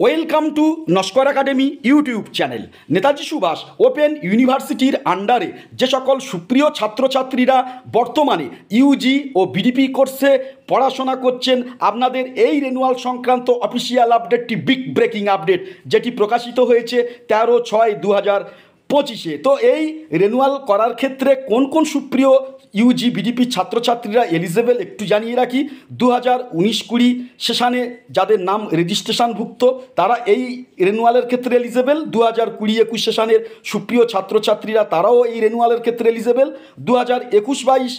Welcome to Naskar academy YouTube channel. Netaji Subhash open ইউনিভার্সিটির আন্ডারে যে সকল সুপ্রিয় ছাত্রছাত্রীরা বর্তমানে ইউজি ও বিডিপি কোর্সে পড়াশোনা করছেন, আপনাদের এই রেনুয়াল সংক্রান্ত অফিসিয়াল আপডেটটি বিগ ব্রেকিং আপডেট, যেটি প্রকাশিত হয়েছে 13/6/2025। তো এই রেনুয়াল করার ক্ষেত্রে কোন কোন সুপ্রিয় ইউজি বিডিপি ছাত্রছাত্রীরা এলিজেবল একটু জানিয়ে রাখি। 2019-20 সেশনে যাদের নাম রেজিস্ট্রেশনভুক্ত তারা এই রেনুয়ালের ক্ষেত্রে এলিজেবল। 2020-21 সেশনের সুপ্রিয় ছাত্রছাত্রীরা তারাও এই রেনুয়ালের ক্ষেত্রে এলিজেবল। 2021-22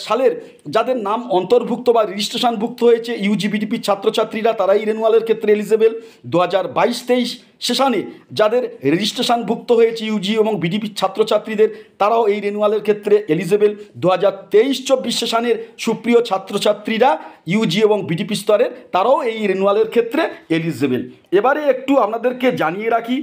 সালের যাদের নাম অন্তর্ভুক্ত বা রেজিস্ট্রেশনভুক্ত হয়েছে ইউজি বিডিপি ছাত্রছাত্রীরা তারা এই রেনুয়ালের ক্ষেত্রে এলিজেবল। 2022-23 সেশনে যাদের রেজিস্ট্রেশনভুক্ত হয়েছে ইউজি এবং বিডিপি ছাত্রছাত্রীদের তারাও এই রেনুয়ালের ক্ষেত্রে এলিজেবল। 2023-24 সেশনের সুপ্রিয় ছাত্রছাত্রীরা ইউজি এবং বিডিপি স্তরের তারাও এই রেনুয়ালের ক্ষেত্রে এলিজেবল। এবারে একটু আপনাদেরকে জানিয়ে রাখি,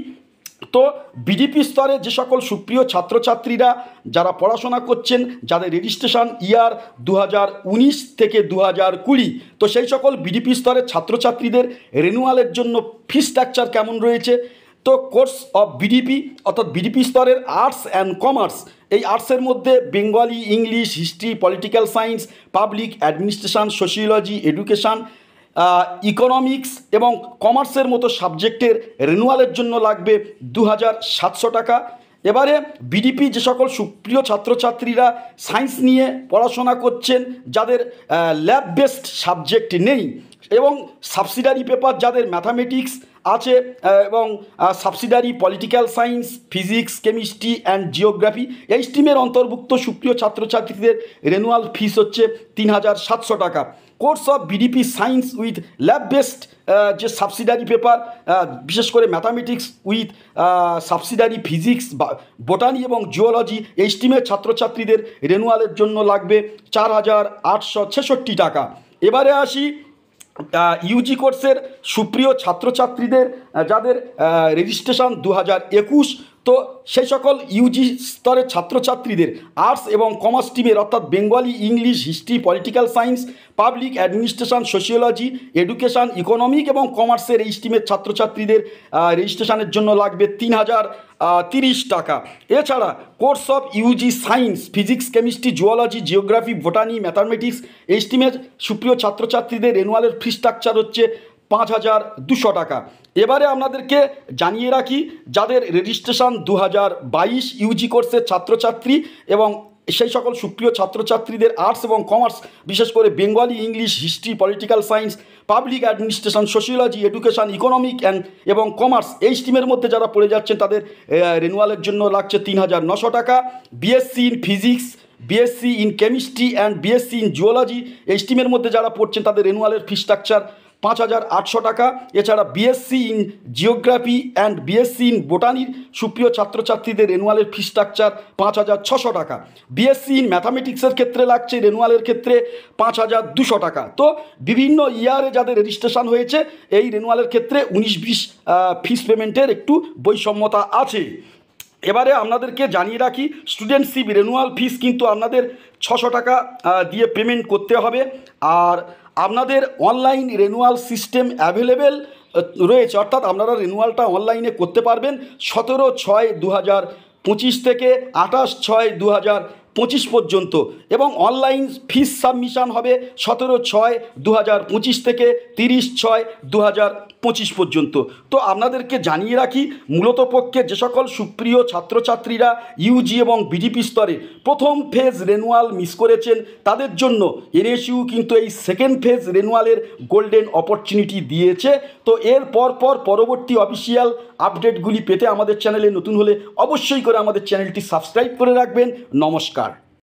তো বিডিপি স্তরে যে সকল সুপ্রিয় ছাত্রছাত্রীরা যারা পড়াশোনা করছেন, যাদের রেজিস্ট্রেশন ইয়ার 2019 থেকে 2020, তো সেই সকল বিডিপি স্তরের ছাত্রছাত্রীদের রেনুয়ালের জন্য ফি স্ট্রাকচার কেমন রয়েছে। তো কোর্স অফ বিডিপি অর্থাৎ বিডিপি স্তরের আর্টস অ্যান্ড কমার্স, এই আর্টসের মধ্যে Bengali, English, history, political science, public administration, sociology, education, economics এবং কমার্সের মতো সাবজেক্টের রেনুয়ালের জন্য লাগবে 2700 টাকা। এবারে বিডিপি যে সকল সুপ্রিয় ছাত্রছাত্রীরা সায়েন্স নিয়ে পড়াশোনা করছেন, যাদের ল্যাব বেসড সাবজেক্ট নেই এবং সাবসিডারি পেপার যাদের ম্যাথামেটিক্স আছে এবং subsidiary political science, physics, chemistry and geography, এই স্ট্রিমের অন্তর্ভুক্ত সুপ্রিয় ছাত্রছাত্রীদের রেনুয়াল ফিস হচ্ছে 3700 টাকা। Course of BDP science with lab based যে সাবসিডারি পেপার, বিশেষ করে mathematics with subsidiary physics, botany এবং জিওলজি, এই স্ট্রিমের ছাত্রছাত্রীদের রেনুয়ালের জন্য লাগবে 4866 টাকা। এবারে আসি ইউজি কোর্সের সুপ্রিয় ছাত্রছাত্রীদের যাদের রেজিস্ট্রেশন 2021, তো সেই সকল ইউজি স্তরের ছাত্রছাত্রীদের আর্টস এবং কমার্স স্ট্রিমের অর্থাৎ Bengali, English, history, political science, public administration, sociology, education, economic এবং কমার্সের এই স্ট্রিমের ছাত্রছাত্রীদের রেজিস্ট্রেশনের জন্য লাগবে 3030 টাকা। এছাড়া course of UG science, physics, chemistry, zoology, geography, botany, mathematics, এই স্ট্রিমের সুপ্রিয় ছাত্রছাত্রীদের রেনুয়ালের ফি স্ট্রাকচার হচ্ছে 5200 টাকা। এবারে আপনাদেরকে জানিয়ে রাখি, যাদের রেজিস্ট্রেশন 2022 ইউজি কোর্সের ছাত্রছাত্রী এবং সেই সকল সুপ্রিয় ছাত্রছাত্রীদের আর্টস এবং কমার্স, বিশেষ করে Bengali, English, history, political science, public administration, sociology, education, economic এবং কমার্স, এই স্ট্রিমের মধ্যে যারা পড়ে যাচ্ছেন তাদের রেনুয়ালের জন্য লাগছে 3900 টাকা। BSc in physics, BSc in chemistry and BSc in zoology, এই স্ট্রিমের মধ্যে যারা পড়ছেন তাদের রেনুয়ালের ফি স্ট্রাকচার 5800 টাকা। এছাড়া BSc in geography and BSc in বোটানির সুপ্রিয় ছাত্রছাত্রীদের রেনুয়ালের ফি স্ট্রাকচার 5600 টাকা। বিএসসি ইন ম্যাথামেটিক্সের ক্ষেত্রে লাগছে রেনুয়ালের ক্ষেত্রে 5200 টাকা। তো বিভিন্ন ইয়ারে যাদের রেজিস্ট্রেশন হয়েছে এই রেনুয়ালের ক্ষেত্রে 19-20 ফিস পেমেন্টের একটু বৈষম্যতা আছে। এবারে আপনাদেরকে জানিয়ে রাখি, স্টুডেন্টশিপ রেনুয়াল ফিস কিন্তু আপনাদের 600 টাকা দিয়ে পেমেন্ট করতে হবে। আর আপনাদের অনলাইন রেনুয়াল সিস্টেম অ্যাভেলেবেল রয়েছে, অর্থাৎ আপনারা রেনুয়ালটা অনলাইনে করতে পারবেন 17/6/2025 থেকে 28/6/2025 পর্যন্ত এবং অনলাইন ফিস সাবমিশন হবে 17/6/2025 থেকে 30/6/2025 পর্যন্ত। তো আপনাদেরকে জানিয়ে রাখি, মূলত পক্ষে যে সকল সুপ্রিয় ছাত্রছাত্রীরা ইউজি এবং বিডিপি স্তরে প্রথম ফেজ রেনুয়াল মিস করেছেন তাদের জন্য এনএসইউ কিন্তু এই সেকেন্ড ফেজ রেনুয়ালের গোল্ডেন অপরচুনিটি দিয়েছে। তো এর পরবর্তী অফিসিয়াল আপডেটগুলি পেতে আমাদের চ্যানেলে নতুন হলে অবশ্যই করে আমাদের চ্যানেলটি সাবস্ক্রাইব করে রাখবেন। নমস্কার।